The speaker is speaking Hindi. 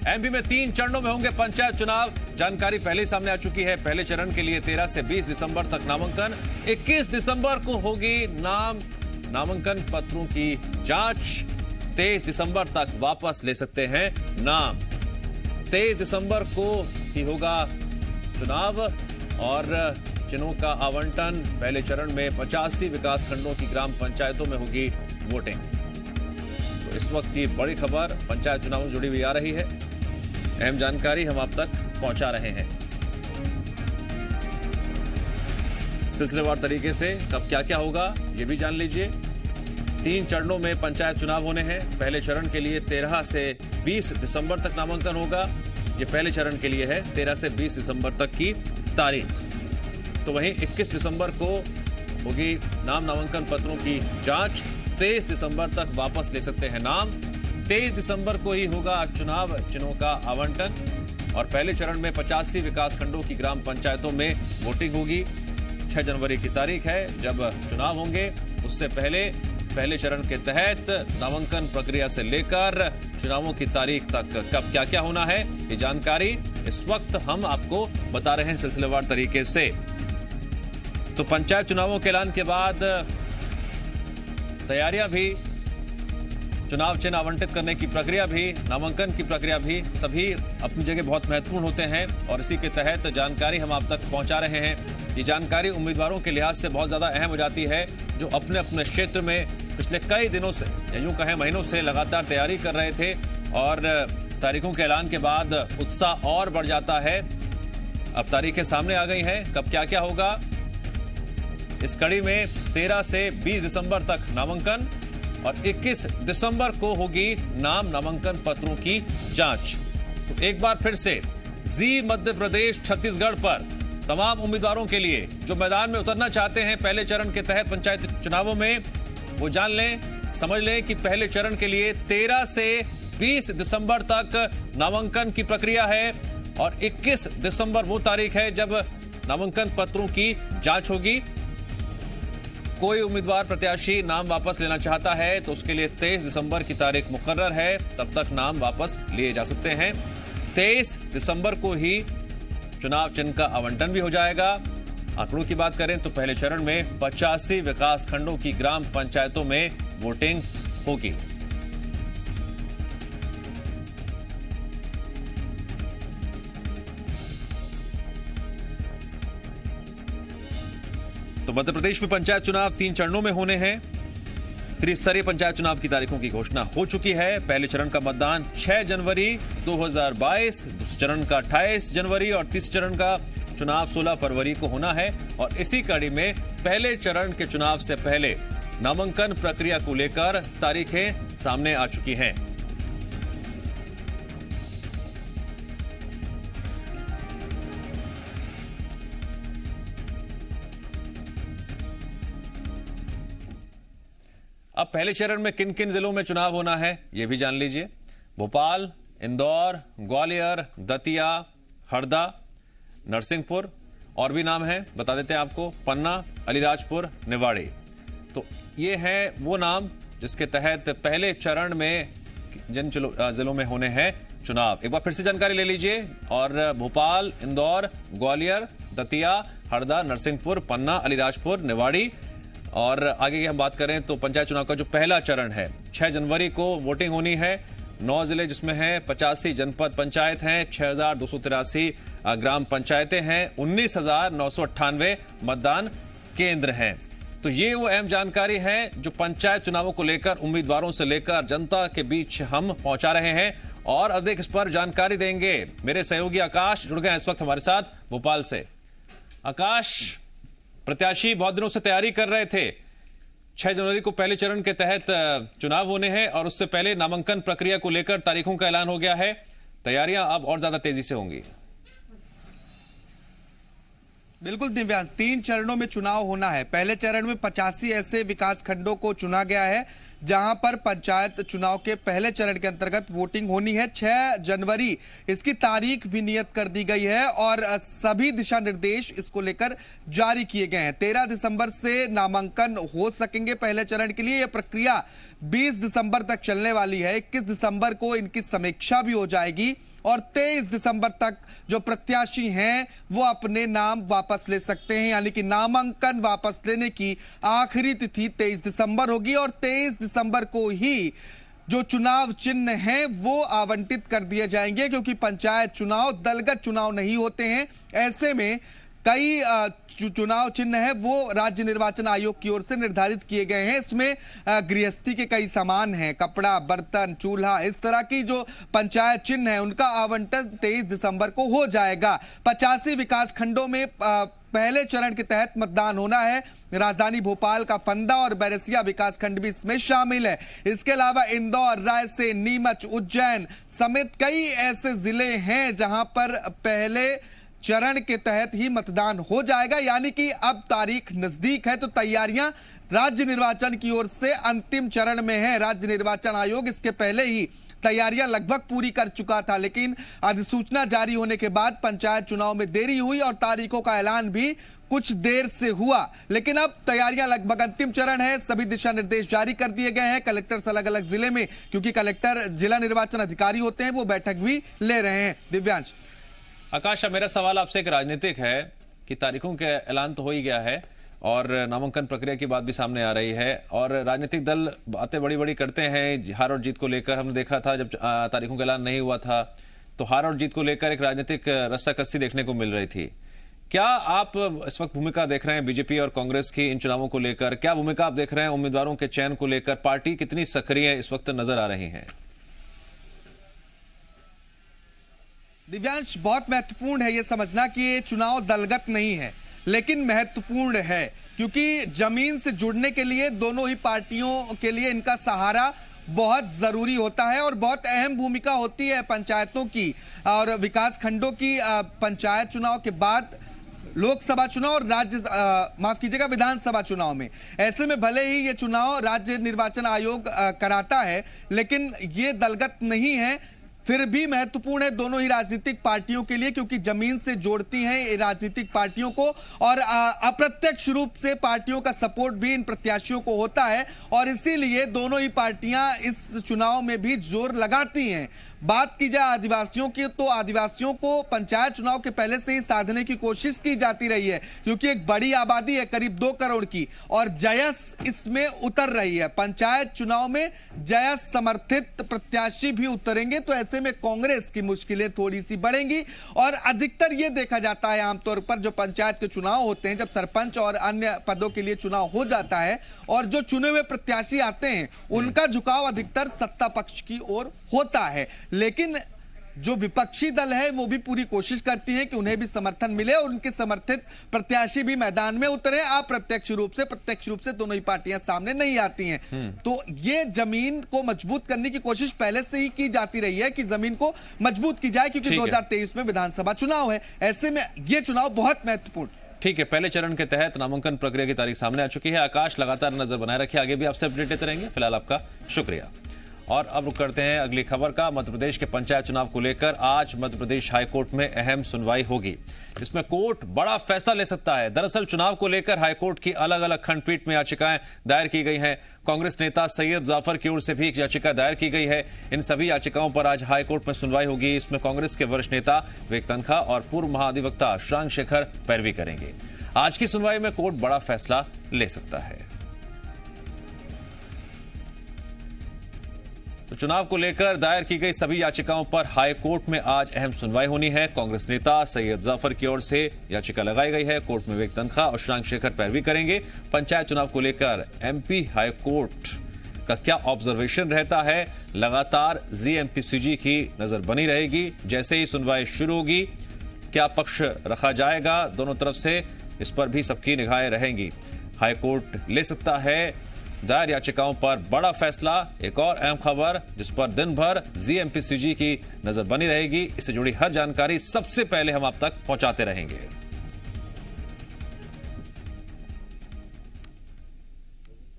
एमपी में 3 चरणों में होंगे पंचायत चुनाव। जानकारी पहले सामने आ चुकी है। पहले चरण के लिए 13 से 20 दिसंबर तक नामांकन। 21 दिसंबर को होगी नामांकन पत्रों की जांच। 23 दिसंबर तक वापस ले सकते हैं नाम। 23 दिसंबर को ही होगा चुनाव और चिन्हों का आवंटन। पहले चरण में 85 विकास खंडों की ग्राम पंचायतों में होगी वोटिंग। तो इस वक्त की बड़ी खबर पंचायत चुनावों से जुड़ी हुई आ रही है। अहम जानकारी हम आप तक पहुंचा रहे हैं सिलसिलेवार तरीके से। कब क्या क्या होगा ये भी जान लीजिए। 3 चरणों में पंचायत चुनाव होने हैं। पहले चरण के लिए 13 से 20 दिसंबर तक नामांकन होगा। ये पहले चरण के लिए है 13 से 20 दिसंबर तक की तारीख। तो वहीं 21 दिसंबर को होगी नामांकन पत्रों की जांच। 23 दिसंबर तक वापस ले सकते हैं नाम। 23 दिसंबर को ही होगा चुनाव चिन्हों का आवंटन और पहले चरण में 85 विकास खंडों की ग्राम पंचायतों में वोटिंग होगी। 6 जनवरी की तारीख है जब चुनाव होंगे। उससे पहले चरण के तहत नामांकन प्रक्रिया से लेकर चुनावों की तारीख तक कब क्या क्या होना है ये जानकारी इस वक्त हम आपको बता रहे हैं सिलसिलेवार तरीके से। तो पंचायत चुनावों के ऐलान के बाद तैयारियां भी, चुनाव चिन्ह आवंटित करने की प्रक्रिया भी, नामांकन की प्रक्रिया भी सभी अपनी जगह बहुत महत्वपूर्ण होते हैं और इसी के तहत जानकारी हम आप तक पहुंचा रहे हैं। ये जानकारी उम्मीदवारों के लिहाज से बहुत ज्यादा अहम हो जाती है जो अपने अपने क्षेत्र में पिछले कई दिनों से या यूं कहें महीनों से लगातार तैयारी कर रहे थे और तारीखों के ऐलान के बाद उत्साह और बढ़ जाता है। अब तारीखें सामने आ गई हैं। कब क्या क्या होगा इस कड़ी में 13 से 20 दिसंबर तक नामांकन और 21 दिसंबर को होगी नामांकन पत्रों की जांच। तो एक बार फिर से जी मध्य प्रदेश छत्तीसगढ़ पर तमाम उम्मीदवारों के लिए जो मैदान में उतरना चाहते हैं पहले चरण के तहत पंचायत चुनावों में, वो जान लें, समझ लें कि पहले चरण के लिए 13 से 20 दिसंबर तक नामांकन की प्रक्रिया है और 21 दिसंबर वो तारीख है जब नामांकन पत्रों की जांच होगी। कोई उम्मीदवार प्रत्याशी नाम वापस लेना चाहता है तो उसके लिए 23 दिसंबर की तारीख मुकर्रर है। तब तक नाम वापस लिए जा सकते हैं। 23 दिसंबर को ही चुनाव चिन्ह का आवंटन भी हो जाएगा। आंकड़ों की बात करें तो पहले चरण में 85 विकास खंडों की ग्राम पंचायतों में वोटिंग होगी। तो मध्य प्रदेश में पंचायत चुनाव 3 चरणों में होने हैं। त्रिस्तरीय पंचायत चुनाव की तारीखों की घोषणा हो चुकी है। पहले चरण का मतदान 6 जनवरी 2022, दूसरे चरण का 28 जनवरी और तीसरे चरण का चुनाव 16 फरवरी को होना है। और इसी कड़ी में पहले चरण के चुनाव से पहले नामांकन प्रक्रिया को लेकर तारीखें सामने आ चुकी हैं। अब पहले चरण में किन किन जिलों में चुनाव होना है यह भी जान लीजिए। भोपाल, इंदौर, ग्वालियर, दतिया, हरदा, नरसिंहपुर और भी नाम हैं बता देते हैं आपको, पन्ना, अलीराजपुर, निवाड़ी। तो ये हैं वो नाम जिसके तहत पहले चरण में जिन जिलों में होने हैं चुनाव। एक बार फिर से जानकारी ले लीजिए। और भोपाल, इंदौर, ग्वालियर, दतिया, हरदा, नरसिंहपुर, पन्ना, अलीराजपुर, निवाड़ी। और आगे की हम बात करें तो पंचायत चुनाव का जो पहला चरण है 6 जनवरी को वोटिंग होनी है। 9 जिले जिसमें हैं 85 जनपद पंचायत हैं, 6283 ग्राम पंचायतें हैं, 19,998 मतदान केंद्र हैं। तो ये वो अहम जानकारी है जो पंचायत चुनावों को लेकर उम्मीदवारों से लेकर जनता के बीच हम पहुंचा रहे हैं। और अधिक इस पर जानकारी देंगे मेरे सहयोगी आकाश जुड़ गए हैं इस वक्त हमारे साथ भोपाल से। आकाश, प्रत्याशी बहुत दिनों से तैयारी कर रहे थे। 6 जनवरी को पहले चरण के तहत चुनाव होने हैं और उससे पहले नामांकन प्रक्रिया को लेकर तारीखों का ऐलान हो गया है। तैयारियां अब और ज्यादा तेजी से होंगी। बिल्कुल दिव्यांश, 3 चरणों में चुनाव होना है। पहले चरण में 85 ऐसे विकास खंडों को चुना गया है जहां पर पंचायत चुनाव के पहले चरण के अंतर्गत वोटिंग होनी है। 6 जनवरी इसकी तारीख भी नियत कर दी गई है और सभी दिशा निर्देश इसको लेकर जारी किए गए हैं। 13 दिसंबर से नामांकन हो सकेंगे पहले चरण के लिए। यह प्रक्रिया 20 दिसंबर तक चलने वाली है। 21 दिसंबर को इनकी समीक्षा भी हो जाएगी और 23 दिसंबर तक जो प्रत्याशी हैं वो अपने नाम वापस ले सकते हैं, यानी कि नामांकन वापस लेने की आखिरी तिथि 23 दिसंबर होगी और 23 दिसंबर को ही जो चुनाव चिन्ह हैं वो आवंटित कर दिए जाएंगे, क्योंकि पंचायत चुनाव दलगत चुनाव नहीं होते हैं। ऐसे में कई चुनाव चिन्ह है वो राज्य निर्वाचन आयोग की ओर से निर्धारित किए गए हैं। इसमें गृहस्थी के कई सामान हैं, कपड़ा, बर्तन, चूल्हा, इस तरह की जो पंचायत चिन्ह है उनका आवंटन 23 दिसंबर को हो जाएगा। 85 विकास खंडों में पहले चरण के तहत मतदान होना है। राजधानी भोपाल का फंदा और बैरसिया विकास खंड भी इसमें शामिल है। इसके अलावा इंदौर, रायसेन, नीमच, उज्जैन समेत कई ऐसे जिले हैं जहां पर पहले चरण के तहत ही मतदान हो जाएगा, यानी कि अब तारीख नजदीक है। तो तैयारियां राज्य निर्वाचन की ओर से अंतिम चरण में है। राज्य निर्वाचन आयोग इसके पहले ही तैयारियां लगभग पूरी कर चुका था, लेकिन अधिसूचना जारी होने के बाद पंचायत चुनाव में देरी हुई और तारीखों का ऐलान भी कुछ देर से हुआ। लेकिन अब तैयारियां लगभग अंतिम चरण है। सभी दिशा निर्देश जारी कर दिए गए हैं। कलेक्टर्स अलग अलग जिले में, क्योंकि कलेक्टर जिला निर्वाचन अधिकारी होते हैं, वो बैठक भी ले रहे हैं। दिव्यांश। आकाश, मेरा सवाल आपसे एक राजनीतिक है कि तारीखों का ऐलान तो हो ही गया है और नामांकन प्रक्रिया की बात भी सामने आ रही है और राजनीतिक दल बातें बड़ी बड़ी करते हैं हार और जीत को लेकर। हमने देखा था जब तारीखों का ऐलान नहीं हुआ था तो हार और जीत को लेकर एक राजनीतिक रस्साकसी देखने को मिल रही थी। क्या आप इस वक्त भूमिका देख रहे हैं बीजेपी और कांग्रेस की इन चुनावों को लेकर? क्या भूमिका आप देख रहे हैं उम्मीदवारों के चयन को लेकर? पार्टी कितनी सक्रिय इस वक्त नजर आ रही है? दिव्यांश, बहुत महत्वपूर्ण है यह समझना कि ये चुनाव दलगत नहीं है, लेकिन महत्वपूर्ण है क्योंकि जमीन से जुड़ने के लिए दोनों ही पार्टियों के लिए इनका सहारा बहुत जरूरी होता है और बहुत अहम भूमिका होती है पंचायतों की और विकास खंडों की। पंचायत चुनाव के बाद लोकसभा चुनाव और माफ कीजिएगा विधानसभा चुनाव में, ऐसे में भले ही ये चुनाव राज्य निर्वाचन आयोग कराता है, लेकिन ये दलगत नहीं है, फिर भी महत्वपूर्ण है दोनों ही राजनीतिक पार्टियों के लिए, क्योंकि जमीन से जोड़ती हैं ये राजनीतिक पार्टियों को और अप्रत्यक्ष रूप से पार्टियों का सपोर्ट भी इन प्रत्याशियों को होता है और इसीलिए दोनों ही पार्टियां इस चुनाव में भी जोर लगाती हैं। बात की जाए आदिवासियों की तो आदिवासियों को पंचायत चुनाव के पहले से ही साधने की कोशिश की जाती रही है, क्योंकि एक बड़ी आबादी है करीब 2 करोड़ की और जयस इसमें उतर रही है। पंचायत चुनाव में जयस समर्थित प्रत्याशी भी उतरेंगे तो ऐसे में कांग्रेस की मुश्किलें थोड़ी सी बढ़ेंगी और अधिकतर यह देखा जाता है आमतौर पर जो पंचायत के चुनाव होते हैं, जब सरपंच और अन्य पदों के लिए चुनाव हो जाता है और जो चुने हुए प्रत्याशी आते हैं उनका झुकाव अधिकतर सत्ता पक्ष की ओर होता है, लेकिन जो विपक्षी दल है वो भी पूरी कोशिश करती है कि उन्हें भी समर्थन मिले और उनके समर्थित प्रत्याशी भी मैदान में उतरे। अप्रत्यक्ष रूप से प्रत्यक्ष रूप से दोनों ही पार्टियां सामने नहीं आती हैं। तो ये जमीन को मजबूत करने की कोशिश पहले से ही की जाती रही है कि जमीन को मजबूत की जाए, क्योंकि 2023 में विधानसभा चुनाव है, ऐसे में यह चुनाव बहुत महत्वपूर्ण। ठीक है, पहले चरण के तहत नामांकन प्रक्रिया की तारीख सामने आ चुकी है। आकाश, लगातार नजर बनाए रखिए, आगे भी आपसे अपडेट देते रहेंगे। फिलहाल आपका शुक्रिया। और अब रुक करते हैं अगली खबर का। मध्य प्रदेश के पंचायत चुनाव को लेकर आज मध्य प्रदेश हाईकोर्ट में अहम सुनवाई होगी, जिसमें कोर्ट बड़ा फैसला ले सकता है। दरअसल चुनाव को लेकर हाईकोर्ट की अलग अलग खंडपीठ में याचिकाएं दायर की गई हैं। कांग्रेस नेता सैयद जाफर की ओर से भी एक याचिका दायर की गई है। इन सभी याचिकाओं पर आज हाईकोर्ट में सुनवाई होगी। इसमें कांग्रेस के वरिष्ठ नेता विवेक तनखा और पूर्व महाधिवक्ता श्रांक शेखर पैरवी करेंगे। आज की सुनवाई में कोर्ट बड़ा फैसला ले सकता है। तो चुनाव को लेकर दायर की गई सभी याचिकाओं पर हाई कोर्ट में आज अहम सुनवाई होनी है। कांग्रेस नेता सैयद जाफर की ओर से याचिका लगाई गई है। कोर्ट में विवेक तनखा और श्रांक शेखर पैरवी करेंगे। पंचायत चुनाव को लेकर एमपी हाई कोर्ट का क्या ऑब्जर्वेशन रहता है, लगातार जीएमपीसीजी की नजर बनी रहेगी। जैसे ही सुनवाई शुरू होगी, क्या पक्ष रखा जाएगा दोनों तरफ से, इस पर भी सबकी निगाहें रहेंगी। हाई कोर्ट ले सकता है दायर याचिकाओं पर बड़ा फैसला। एक और अहम खबर जिस पर दिन भर जीएमपीसीजी की नजर बनी रहेगी, इससे जुड़ी हर जानकारी सबसे पहले हम आप तक पहुंचाते रहेंगे।